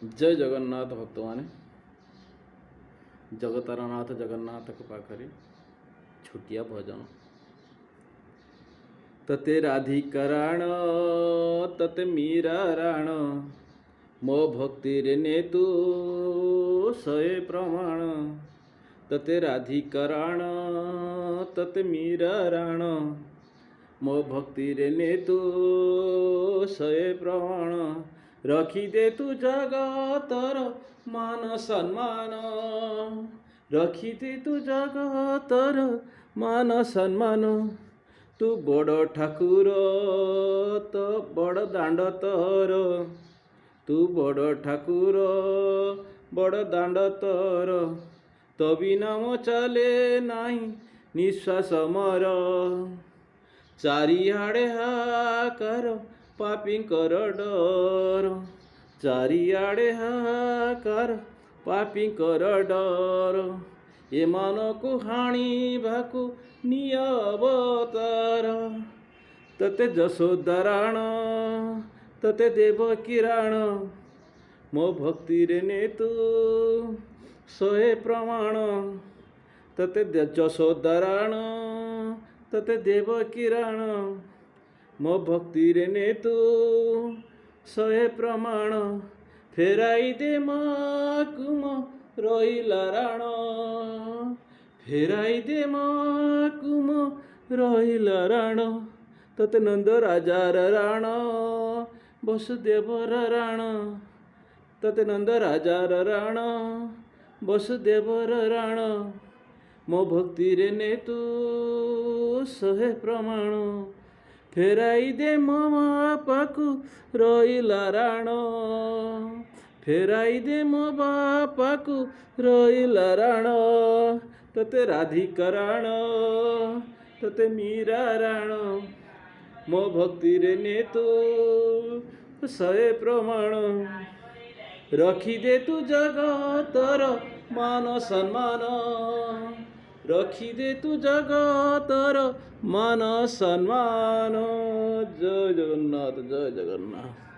जय जगन्नाथ भक्त माने जगतार नाथ जगन्नाथ के पाखरे छुटिया भजन तते राधिका राण तते मीरा राण मो भक्ति रे ने तू सए प्रमाण तते राधिका राण तते मीरा राण मो भक्ति रे ने तू सए प्रमाण रखी दे तू जगतर मान सम्मान रखी दे तू जगतर मान सम्मान तू बड़ ठाकुर तो बड़ दांड तोर तू बड़ ठाकुर बड़ दांड तोर तो बिना मो चले नाही निश्वास मर चारिआडे हाकर पापींकर डर चारिआडे हाकर पापींकर डर एमानकु हाणिबाकु निय अवतार तते जशोदाराण तते देवकी राण मो भक्ति रे ने तू सोहे प्रमाण तते जशोदाराण तते देवकी राण मो भक्ति रे ने तू सोहे प्रमाण फेराई दे माकुम रहिला राण फेराई दे माकुम रहिला राण तते नंद राजार राण वसुदेवर राण तते नंद राजार राण वसुदेवर राण मो भक्ति रे ने तू सहे प्रमाण फेराई दे मो बापाकु रहिला राण फेराई दे मो बापाकु रहिला राण तते राधिका राण तते मीरा राण मो भक्ति रे ने तू सहे प्रमाण रखी दे तू जगतर मान सम्मान रखी दे तू जगतर मान सम्मान जय जगन्नाथ जय जगन्नाथ।